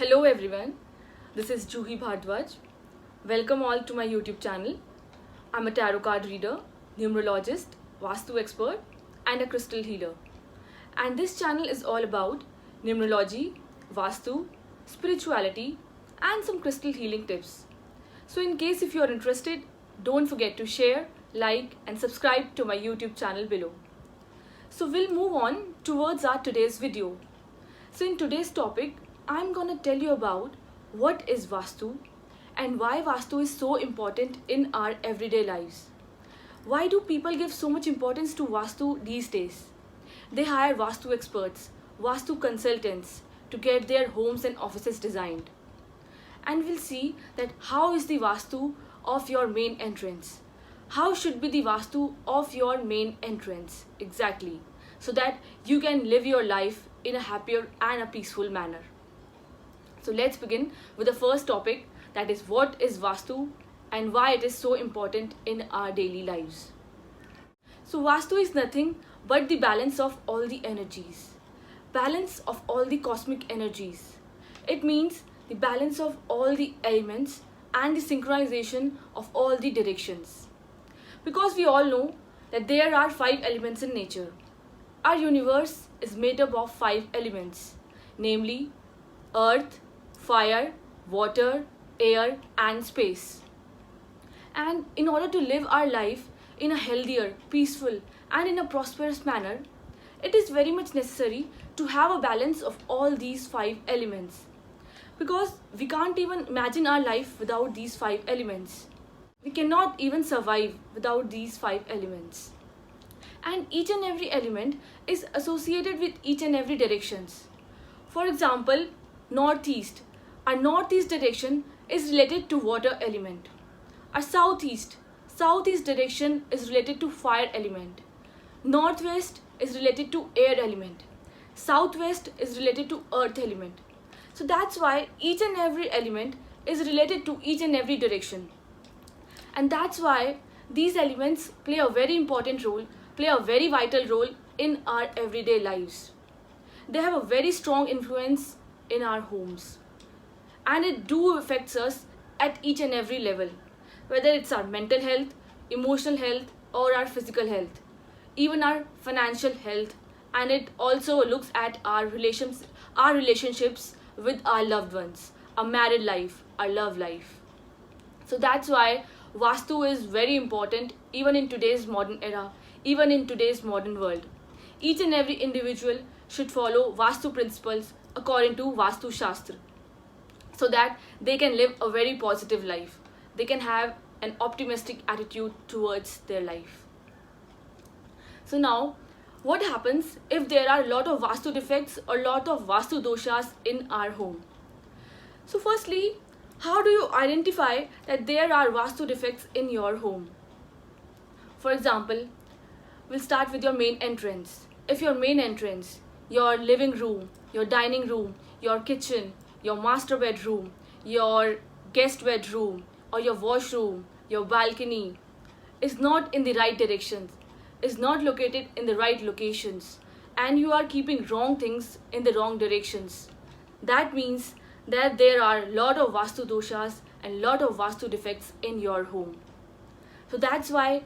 Hello everyone, this is Juhi Bhardwaj. Welcome all to my YouTube channel. I'm a tarot card reader, numerologist, Vastu expert and a crystal healer. And this channel is all about numerology, Vastu, spirituality and some crystal healing tips. So in case if you are interested, don't forget to share, like and subscribe to my YouTube channel below. So we'll move on towards our today's video. So in today's topic, I'm gonna tell you about what is Vastu and why Vastu is so important in our everyday lives. Why do people give so much importance to Vastu these days? They hire Vastu experts, Vastu consultants to get their homes and offices designed. And we'll see that how is the Vastu of your main entrance. How should be the Vastu of your main entrance exactly, so that you can live your life in a happier and a peaceful manner. So let's begin with the first topic, that is what is Vastu and why it is so important in our daily lives. So Vastu is nothing but the balance of all the energies, balance of all the cosmic energies. It means the balance of all the elements and the synchronization of all the directions. Because we all know that there are 5 elements in nature. Our universe is made up of 5 elements, namely earth, fire, water, air and space. And in order to live our life in a healthier, peaceful and in a prosperous manner, it is very much necessary to have a balance of all these 5 elements. Because we can't even imagine our life without these 5 elements. We cannot even survive without these 5 elements. And each and every element is associated with each and every directions. For example, northeast. Our northeast direction is related to water element. Our southeast direction is related to fire element. Northwest is related to air element. Southwest is related to earth element. So that's why each and every element is related to each and every direction. And that's why these elements play a very important role, play a very vital role in our everyday lives. They have a very strong influence in our homes. And it do affects us at each and every level, whether it's our mental health, emotional health or our physical health, even our financial health, and it also looks at our relationships with our loved ones, our married life, our love life. So that's why Vastu is very important even in today's modern era, even in today's modern world. Each and every individual should follow Vastu principles according to Vastu Shastra, so that they can live a very positive life. They can have an optimistic attitude towards their life. So now, what happens if there are a lot of Vastu defects or lot of Vastu doshas in our home? So firstly, how do you identify that there are Vastu defects in your home? For example, we'll start with your main entrance. If your main entrance, your living room, your dining room, your kitchen, your master bedroom, your guest bedroom or your washroom, your balcony is not in the right directions, is not located in the right locations, and you are keeping wrong things in the wrong directions, that means that there are a lot of Vastu doshas and lot of Vastu defects in your home. So that's why,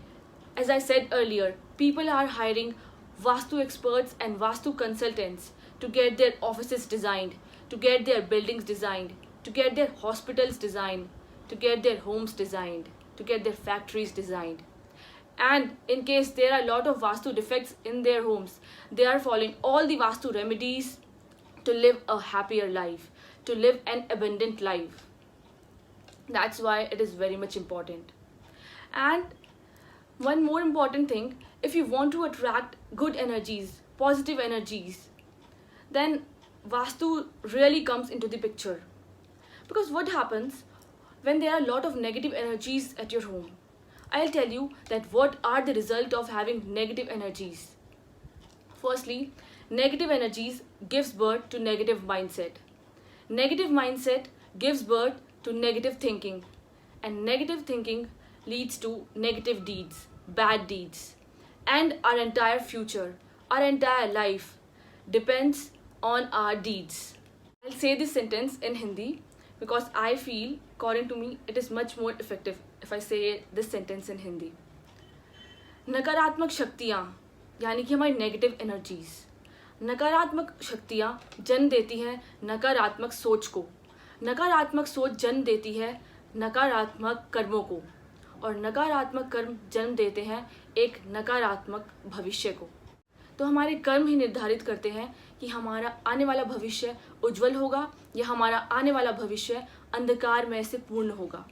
as I said earlier, people are hiring Vastu experts and Vastu consultants to get their offices designed, to get their buildings designed, to get their hospitals designed, to get their homes designed, to get their factories designed. And in case there are a lot of Vastu defects in their homes, they are following all the Vastu remedies to live a happier life, to live an abundant life. That's why it is very much important. And one more important thing, if you want to attract good energies, positive energies, then Vastu really comes into the picture. Because what happens when there are a lot of negative energies at your home? I'll tell you that what are the result of having negative energies. Firstly, negative energies gives birth to negative mindset. Negative mindset gives birth to negative thinking. And negative thinking leads to negative deeds, bad deeds. And our entire future, our entire life depends on our deeds. I'll say this sentence in Hindi because I feel, according to me, it is much more effective if I say this sentence in Hindi. नकारात्मक शक्तियाँ यानी कि हमारी negative energies, नकारात्मक शक्तियाँ जन्म देती हैं नकारात्मक सोच को, नकारात्मक सोच जन्म देती है नकारात्मक कर्मों को, और नकारात्मक कर्म जन्म देते हैं एक नकारात्मक भविष्य को। तो हमारे कर्म ही निर्धारित करते हैं कि हमारा आने वाला भविष्य उज्जवल होगा या हमारा आने वाला भविष्य अंधकारमय से पूर्ण होगा।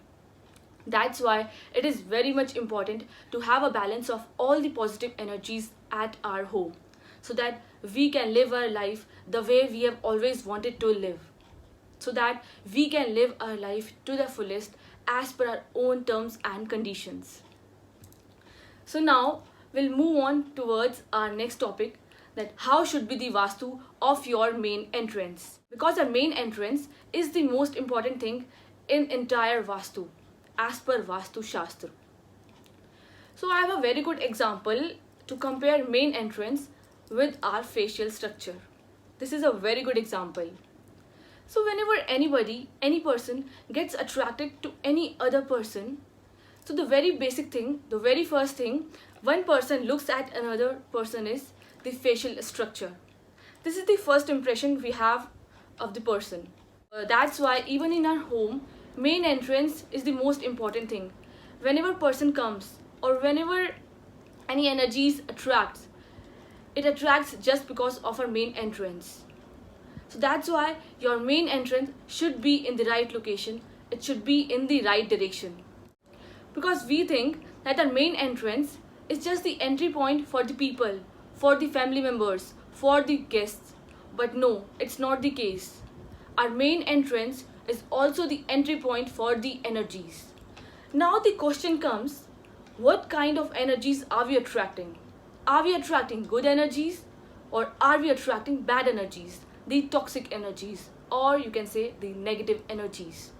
That's why it is very much important to have a balance of all the positive energies at our home, so that we can live our life the way we have always wanted to live, so that we can live our life to the fullest as per our own terms and conditions. So now we'll move on towards our next topic, that how should be the Vastu of your main entrance. Because our main entrance is the most important thing in entire Vastu as per Vastu Shastra. So I have a very good example to compare main entrance with our facial structure. This is a very good example. So whenever any person gets attracted to any other person, so the very basic thing, the very first thing one person looks at another person is the facial structure. This is the first impression we have of the person. That's why even in our home, main entrance is the most important thing. Whenever person comes or whenever any energies attracts, it attracts just because of our main entrance. So that's why your main entrance should be in the right location. It should be in the right direction. Because we think that our main entrance is just the entry point for the people, for the family members, for the guests. But no, it's not the case. Our main entrance is also the entry point for the energies. Now the question comes, what kind of energies are we attracting? Are we attracting good energies or are we attracting bad energies, the toxic energies, or you can say the negative energies?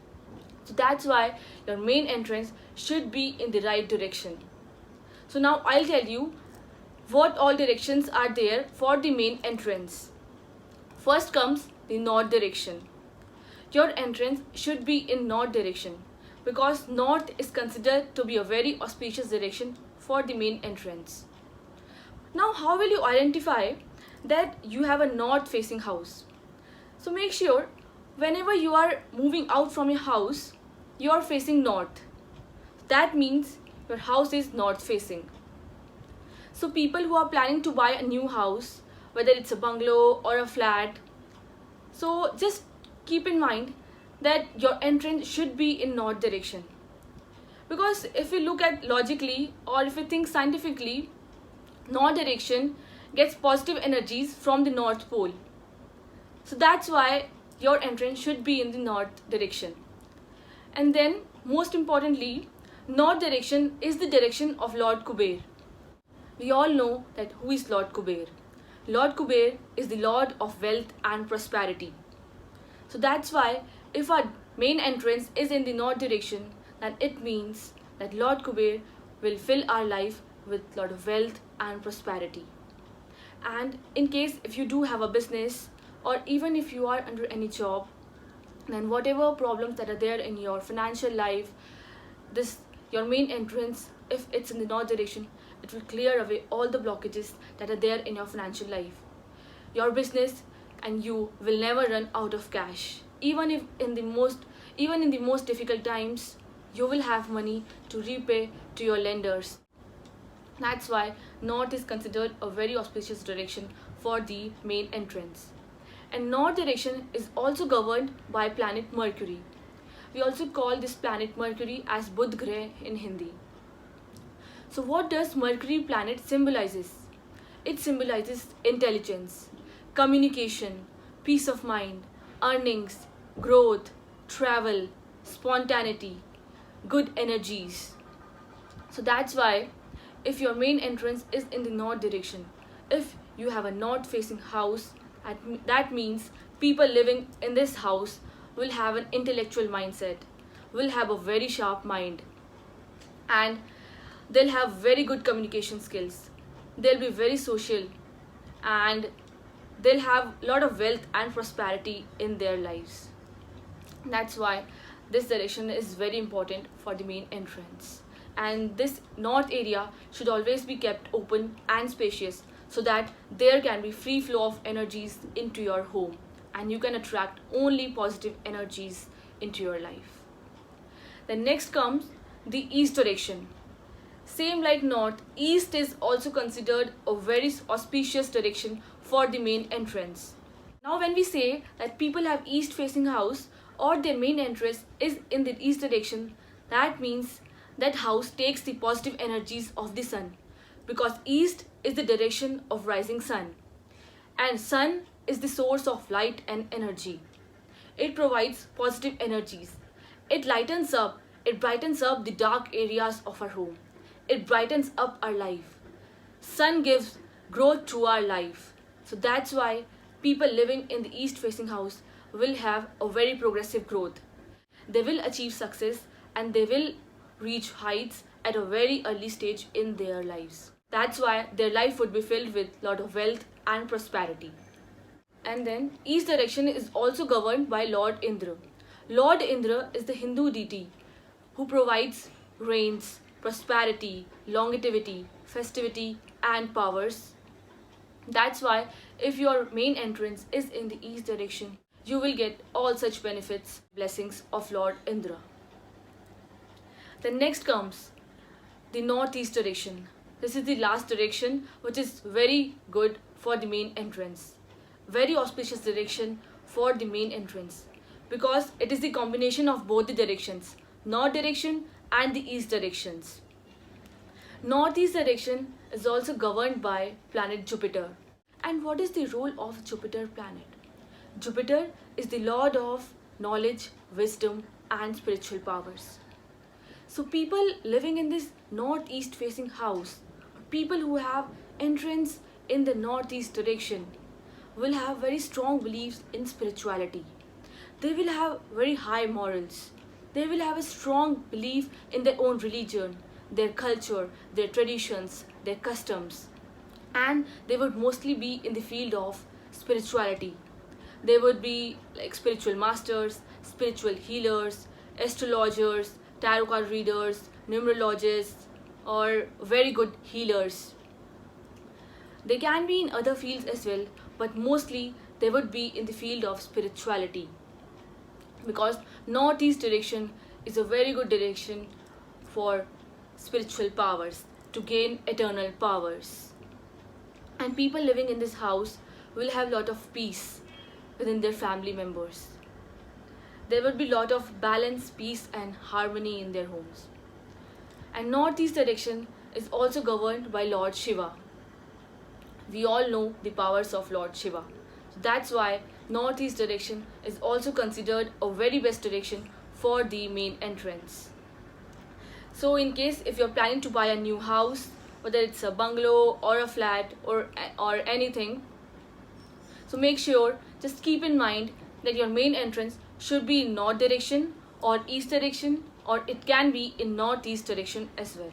So that's why your main entrance should be in the right direction. So now I'll tell you what all directions are there for the main entrance. First comes the north direction. Your entrance should be in north direction because north is considered to be a very auspicious direction for the main entrance. Now how will you identify that you have a north facing house? So make sure whenever you are moving out from your house, you are facing north. That means your house is north facing. So people who are planning to buy a new house, whether it's a bungalow or a flat, so just keep in mind that your entrance should be in north direction. Because if we look at logically or if we think scientifically, north direction gets positive energies from the north pole. So that's why your entrance should be in the north direction. And then most importantly, north direction is the direction of Lord Kuber. We all know that who is Lord Kuber. Lord Kuber is the Lord of wealth and prosperity. So that's why if our main entrance is in the north direction, then it means that Lord Kuber will fill our life with a lot of wealth and prosperity. And in case if you do have a business or even if you are under any job, then whatever problems that are there in your financial life, your main entrance, if it's in the north direction, it will clear away all the blockages that are there in your financial life. Your business and you will never run out of cash. Even in the most difficult times, you will have money to repay to your lenders. That's why north is considered a very auspicious direction for the main entrance. And north direction is also governed by planet Mercury. We also call this planet Mercury as Budh Grah in Hindi. So what does Mercury planet symbolizes? It symbolizes intelligence, communication, peace of mind, earnings, growth, travel, spontaneity, good energies. So that's why if your main entrance is in the north direction, if you have a north facing house, that means people living in this house will have an intellectual mindset, will have a very sharp mind, and they'll have very good communication skills. They'll be very social and they'll have a lot of wealth and prosperity in their lives. That's why this direction is very important for the main entrance. And this north area should always be kept open and spacious so that there can be free flow of energies into your home and you can attract only positive energies into your life. Then next comes the east direction. Same like north, east is also considered a very auspicious direction for the main entrance. Now when we say that people have east facing house or their main entrance is in the east direction, that means that house takes the positive energies of the sun, because east is the direction of rising sun and sun is the source of light and energy. It provides positive energies. It brightens up the dark areas of our home. It brightens up our life. Sun gives growth to our life. So that's why people living in the east facing house will have a very progressive growth. They will achieve success and they will reach heights at a very early stage in their lives. That's why their life would be filled with a lot of wealth and prosperity. And then east direction is also governed by Lord Indra. Lord Indra is the Hindu deity who provides rains, prosperity, longevity, festivity and powers. That's why if your main entrance is in the east direction, you will get all such benefits, blessings of Lord Indra. Then next comes the northeast direction. This is the last direction which is very good for the main entrance. Very auspicious direction for the main entrance because it is the combination of both the directions, north direction and the east directions. Northeast direction is also governed by planet Jupiter. And what is the role of Jupiter planet? Jupiter is the lord of knowledge, wisdom and spiritual powers. So people living in this northeast facing house, people who have entrance in the northeast direction, will have very strong beliefs in spirituality. They will have very high morals. They will have a strong belief in their own religion, their culture, their traditions, their customs. And they would mostly be in the field of spirituality. They would be like spiritual masters, spiritual healers, astrologers, tarot card readers, numerologists, or very good healers. They can be in other fields as well, but mostly they would be in the field of spirituality because northeast direction is a very good direction for spiritual powers, to gain eternal powers. And people living in this house will have a lot of peace within their family members. There would be a lot of balance, peace and harmony in their homes. And northeast direction is also governed by Lord Shiva. We all know the powers of Lord Shiva. So that's why northeast direction is also considered a very best direction for the main entrance. So in case if you're planning to buy a new house, whether it's a bungalow or a flat or anything, so make sure, just keep in mind that your main entrance should be in north direction or east direction, or it can be in northeast direction as well.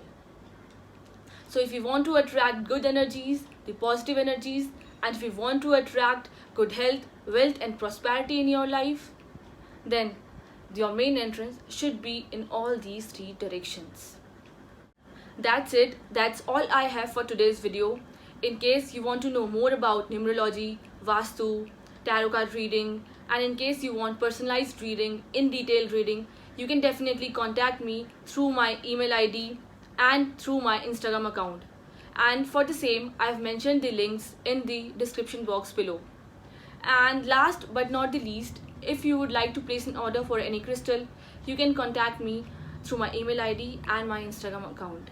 So if you want to attract good energies, the positive energies, and if you want to attract good health, wealth and prosperity in your life, then your main entrance should be in all these three directions. That's it. That's all I have for today's video. In case you want to know more about numerology, Vastu, tarot card reading, and in case you want personalized reading, in detail reading, you can definitely contact me through my email ID and through my Instagram account. And for the same, I've mentioned the links in the description box below. And last but not the least, if you would like to place an order for any crystal, you can contact me through my email ID and my Instagram account.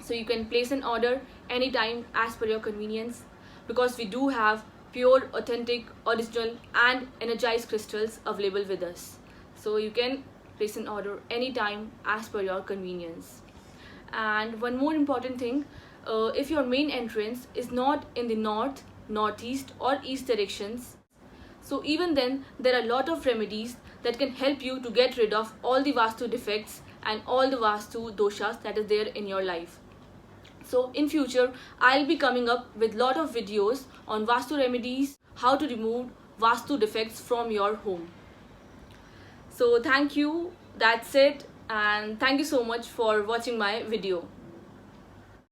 So you can place an order anytime as per your convenience, because we do have pure, authentic, original and energized crystals available with us. So you can place an order anytime as per your convenience. And one more important thing, if your main entrance is not in the north, northeast or east directions, so even then there are a lot of remedies that can help you to get rid of all the Vastu defects and all the Vastu doshas that is there in your life. So in future I'll be coming up with lot of videos on Vastu remedies, how to remove Vastu defects from your home. So thank you, that's it, and thank you so much for watching my video.